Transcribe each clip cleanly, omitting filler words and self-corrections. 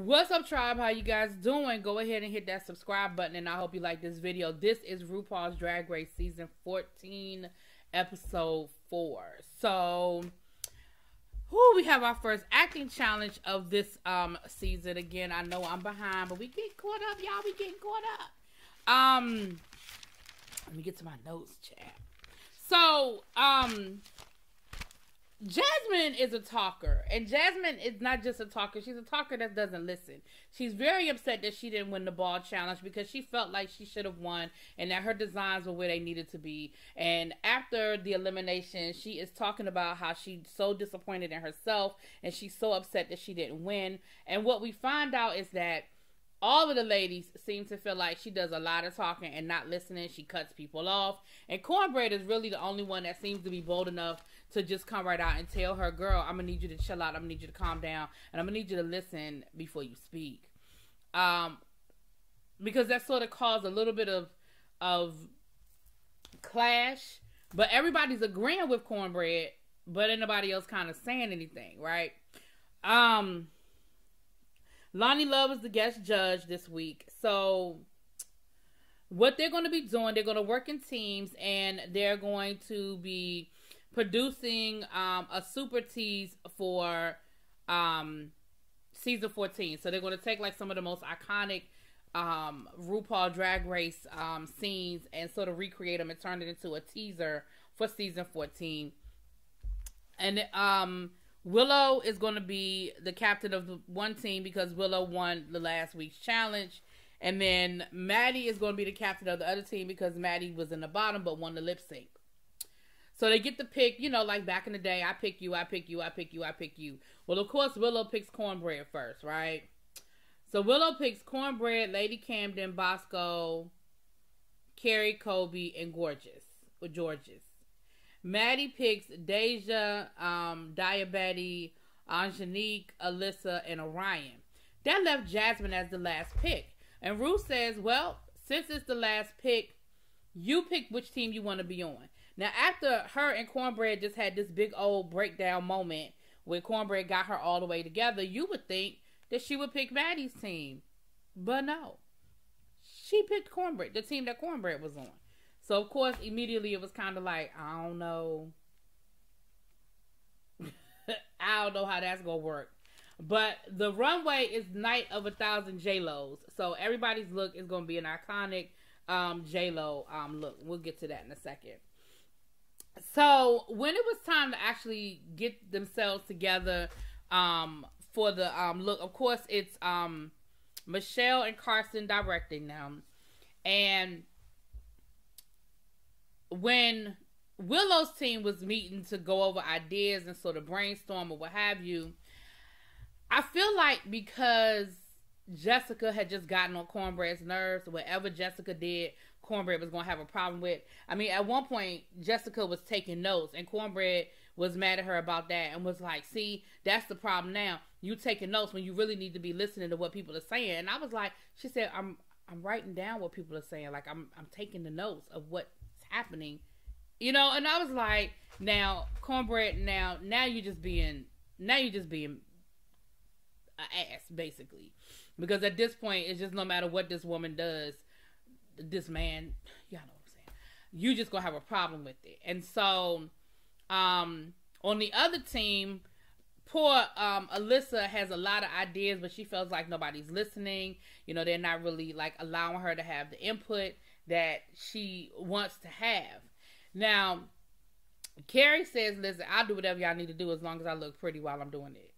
What's up, tribe? How you guys doing? Go ahead and hit that subscribe button, and I hope you like this video. This is RuPaul's Drag Race Season 14, Episode 4. So, we have our first acting challenge of this season. Again, I know I'm behind, but we get caught up, y'all. We getting caught up. Let me get to my notes, chat. So, Jasmine is a talker, and Jasmine is not just a talker. She's a talker that doesn't listen. She's very upset that she didn't win the ball challenge because she felt like she should have won and that her designs were where they needed to be. And after the elimination, she is talking about how she's so disappointed in herself and she's so upset that she didn't win. And what we find out is that all of the ladies seem to feel like she does a lot of talking and not listening. She cuts people off. And Cornbread is really the only one that seems to be bold enough to just come right out and tell her, girl, I'm going to need you to chill out. I'm going to need you to calm down. And I'm going to need you to listen before you speak. Because that sort of caused a little bit of clash. But everybody's agreeing with Cornbread, but ain't nobody else kind of saying anything, right? Lonnie Love is the guest judge this week. So what they're going to be doing, they're going to work in teams, and they're going to be producing a super tease for season 14. So they're going to take like some of the most iconic RuPaul Drag Race scenes and sort of recreate them and turn it into a teaser for season 14. And Willow is going to be the captain of the one team because Willow won the last week's challenge. And then Maddie is going to be the captain of the other team because Maddie was in the bottom but won the lip sync. So they get to pick, you know, like back in the day, I pick you, I pick you, I pick you, I pick you. Well, of course, Willow picks Cornbread first, right? So Willow picks Cornbread, Lady Camden, Bosco, Carrie, Kobe, and Gorgeous. Maddie picks Deja, Diabetes, Angenique, Alyssa, and Orion. That left Jasmine as the last pick. And Ruth says, well, since it's the last pick, you pick which team you want to be on. Now, after her and Cornbread just had this big old breakdown moment where Cornbread got her all the way together, you would think that she would pick Maddie's team. But no. She picked Cornbread, the team that Cornbread was on. So, of course, immediately it was kind of like, I don't know. I don't know how that's going to work. But the runway is Night of 1,000 Jlos. So, everybody's look is going to be an iconic Jlo look. We'll get to that in a second. So, when it was time to actually get themselves together for the look, of course, it's Michelle and Carson directing them. And when Willow's team was meeting to go over ideas and sort of brainstorm or what have you, I feel like because Jessica had just gotten on Cornbread's nerves, whatever Jessica did, Cornbread was going to have a problem with. I mean, at one point, Jessica was taking notes, and Cornbread was mad at her about that and was like, see, that's the problem now. You taking notes when you really need to be listening to what people are saying. And I was like, she said, I'm writing down what people are saying. Like, I'm taking the notes of what's happening. You know, and I was like, now, Cornbread, now you're just being an ass, basically. Because at this point, it's just no matter what this woman does, this man, y'all know what I'm saying, you just gonna have a problem with it. And so on the other team, poor Alyssa has a lot of ideas, but she feels like nobody's listening. You know, they're not really like allowing her to have the input that she wants to have. Now, Carrie says, listen, I'll do whatever y'all need to do as long as I look pretty while I'm doing it.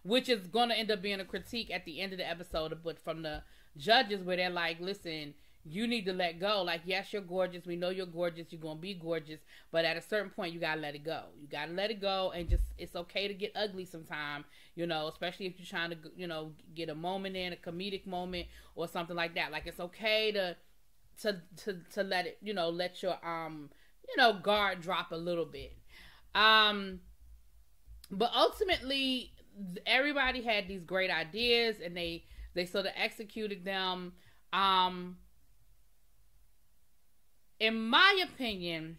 Which is going to end up being a critique at the end of the episode, but from the judges where they're like, listen, you need to let go. Like, yes, you're gorgeous. We know you're gorgeous. You're going to be gorgeous. But at a certain point, you got to let it go. You got to let it go. And just, it's okay to get ugly sometime, you know, especially if you're trying to, you know, get a moment in, a comedic moment or something like that. Like, it's okay to let it, you know, let your, you know, guard drop a little bit. But ultimately, everybody had these great ideas and they sort of executed them. In my opinion,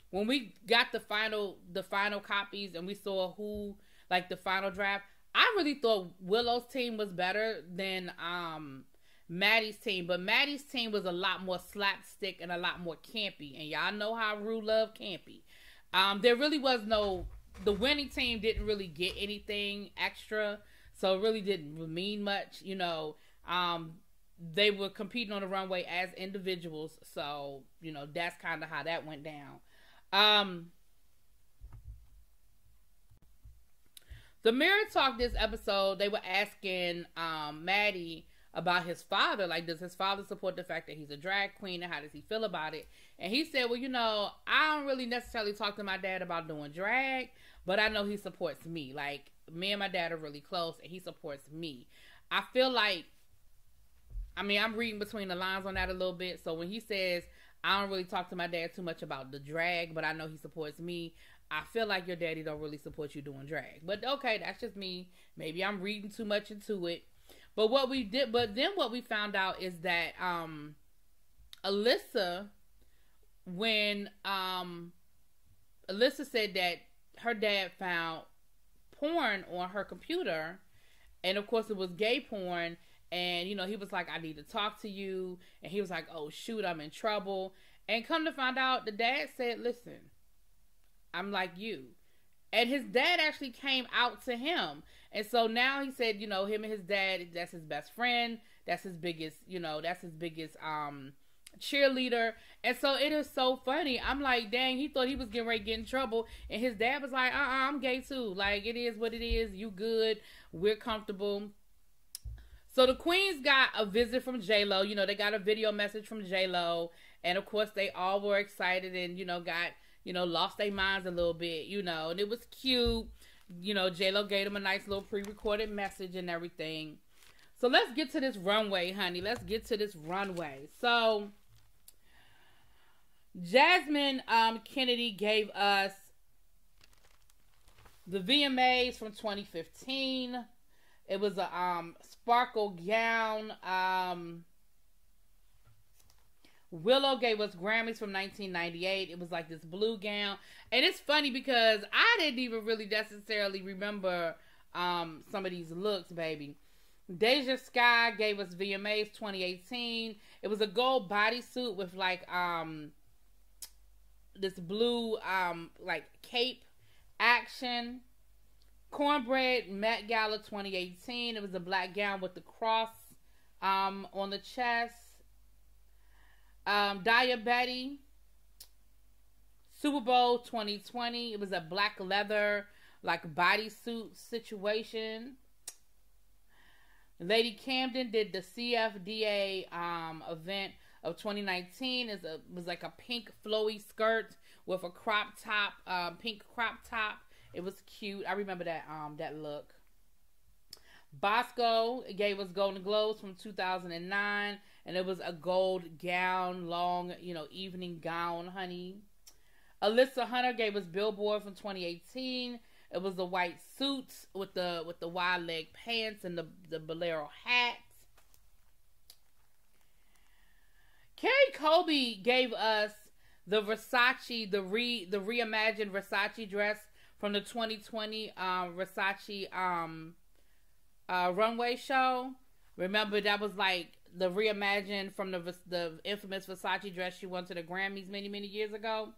when we got the final copies and we saw who, like the final draft, I really thought Willow's team was better than Maddie's team, but Maddie's team was a lot more slapstick and a lot more campy, and y'all know how Rue love campy. There really was the winning team didn't really get anything extra, so it really didn't mean much, you know. They were competing on the runway as individuals, so, you know, that's kind of how that went down. The Mirror Talk this episode, they were asking Maddie about his father. Like, does his father support the fact that he's a drag queen, and how does he feel about it? And he said, well, you know, I don't really necessarily talk to my dad about doing drag, but I know he supports me. Like, me and my dad are really close, and he supports me. I feel like, I mean, I'm reading between the lines on that a little bit. So when he says, I don't really talk to my dad too much about the drag, but I know he supports me, I feel like your daddy don't really support you doing drag. But okay, that's just me. Maybe I'm reading too much into it. But then what we found out is that Alyssa, when Alyssa said that her dad found porn on her computer, and of course it was gay porn, and, you know, he was like, I need to talk to you. And he was like, oh, shoot, I'm in trouble. And come to find out, the dad said, listen, I'm like you. And his dad actually came out to him. And so now he said, you know, him and his dad, that's his best friend. That's his biggest, you know, cheerleader. And so it is so funny. I'm like, dang, he thought he was getting ready to get in trouble. And his dad was like, I'm gay too. Like, it is what it is. You good. We're comfortable. So the queens got a visit from Jlo. You know, they got a video message from Jlo. And of course, they all were excited and, you know, lost their minds a little bit, you know. And it was cute. You know, Jlo gave them a nice little pre-recorded message and everything. So let's get to this runway, honey. Let's get to this runway. So Jasmine Kennedy gave us the VMAs from 2015. It was a sparkle gown. Willow gave us Grammys from 1998. It was like this blue gown. And it's funny because I didn't even really necessarily remember some of these looks, baby. Deja Sky gave us VMAs 2018. It was a gold bodysuit with like this blue like cape action. Cornbread Met Gala 2018. It was a black gown with the cross on the chest. Daya Betty Super Bowl 2020. It was a black leather like bodysuit situation. Lady Camden did the CFDA event of 2019. It was like a pink flowy skirt with a crop top, pink crop top. It was cute. I remember that look. Bosco gave us Golden Globes from 2009, and it was a gold gown, long, you know, evening gown, honey. Alyssa Hunter gave us Billboard from 2018. It was the white suit with the wide leg pants and the bolero hat. Carrie Colby gave us the Versace, the reimagined Versace dress from the 2020 Versace runway show. Remember, that was like the reimagined from the infamous Versace dress she won to the Grammys many, many years ago.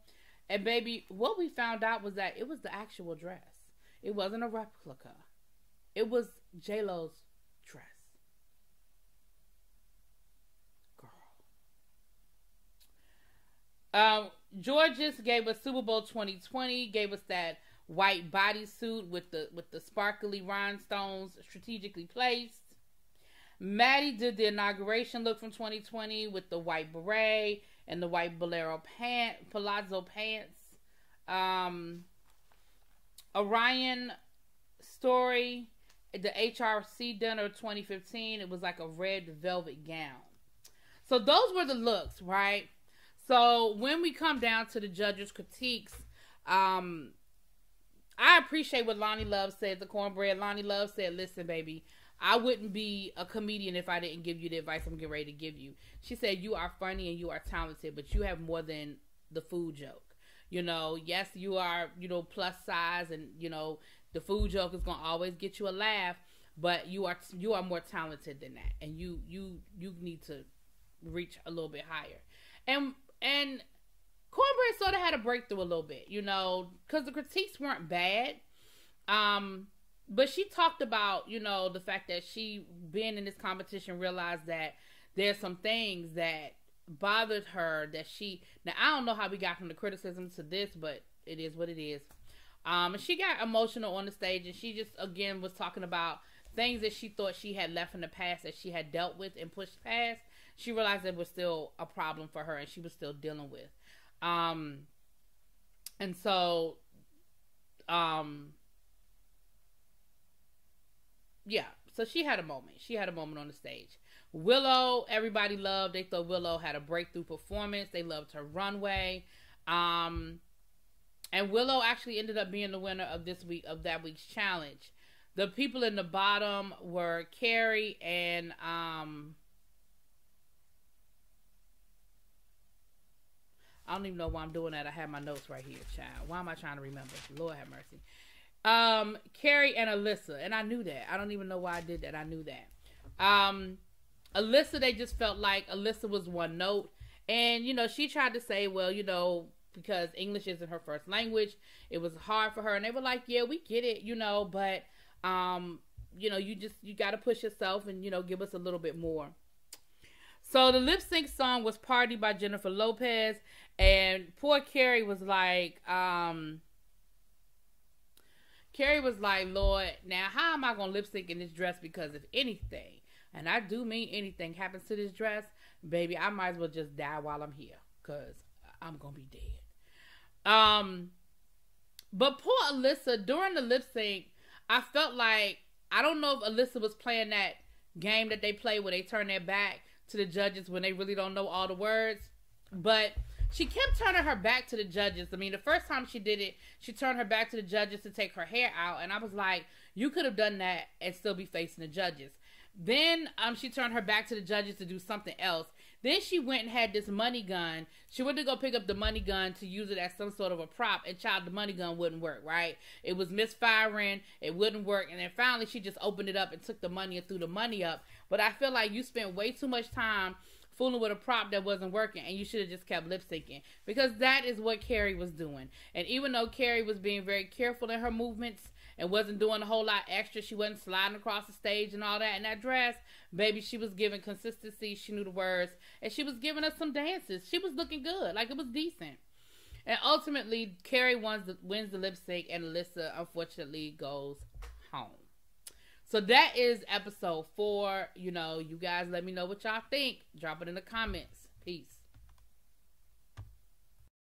And baby, what we found out was that it was the actual dress. It wasn't a replica. It was Jlo's dress. Girl. Georges gave us Super Bowl 2020, gave us that white bodysuit with the sparkly rhinestones strategically placed. Maddie did the inauguration look from 2020 with the white beret and the white bolero palazzo pants. Orion Story, the HRC dinner 2015, it was like a red velvet gown. So those were the looks, right? So when we come down to the judges' critiques, I appreciate what Lonnie Love said, the Cornbread. Lonnie Love said, listen, baby, I wouldn't be a comedian if I didn't give you the advice I'm getting ready to give you. She said, you are funny and you are talented, but you have more than the food joke. You know, yes, you are, you know, plus size and, you know, The food joke is gonna always get you a laugh, but you are more talented than that, and you need to reach a little bit higher. And Cornbread sort of had a breakthrough a little bit, you know, because the critiques weren't bad. But she talked about, you know, the fact that she, being in this competition, realized that there's some things that bothered her that she... Now, I don't know how we got from the criticism to this, but it is what it is. And she got emotional on the stage, and she just, again, was talking about things that she thought she had left in the past that she had dealt with and pushed past. She realized it was still a problem for her, and she was still dealing with. And so, yeah, so she had a moment. She had a moment on the stage. Willow, everybody loved. They thought Willow had a breakthrough performance. They loved her runway. And Willow actually ended up being the winner of that week's challenge. The people in the bottom were Carrie and I don't even know why I'm doing that. I have my notes right here, child. Why am I trying to remember? Lord have mercy. Carrie and Alyssa. And I knew that. I don't even know why I did that. I knew that. Alyssa, they just felt like Alyssa was one note. And, you know, she tried to say, well, you know, because English isn't her first language, it was hard for her. And they were like, yeah, we get it, you know, but, you know, you got to push yourself and, you know, give us a little bit more. So the lip sync song was Party by Jennifer Lopez. And poor Carrie was like, Lord, now how am I going to lip sync in this dress? Because if anything, and I do mean anything, happens to this dress, baby, I might as well just die while I'm here. Because I'm going to be dead. But poor Alyssa, during the lip sync, I felt like, I don't know if Alyssa was playing that game that they play where they turn their back to the judges when they really don't know all the words. But she kept turning her back to the judges. I mean, the first time she did it, she turned her back to the judges to take her hair out. And I was like, you could have done that and still be facing the judges. Then she turned her back to the judges to do something else. Then she went and had this money gun. She went to go pick up the money gun to use it as some sort of a prop. And child, the money gun wouldn't work, right? It was misfiring. It wouldn't work. And then finally she just opened it up and took the money and threw the money up. But I feel like you spent way too much time fooling with a prop that wasn't working, and you should have just kept lip syncing, because that is what Carrie was doing. And even though Carrie was being very careful in her movements and wasn't doing a whole lot extra, she wasn't sliding across the stage and all that in that dress, baby, she was giving consistency. She knew the words, and she was giving us some dances. She was looking good, like it was decent. And ultimately, Carrie wins the lip sync, and Alyssa unfortunately goes home. So that is episode 4. You know, you guys let me know what y'all think. Drop it in the comments. Peace.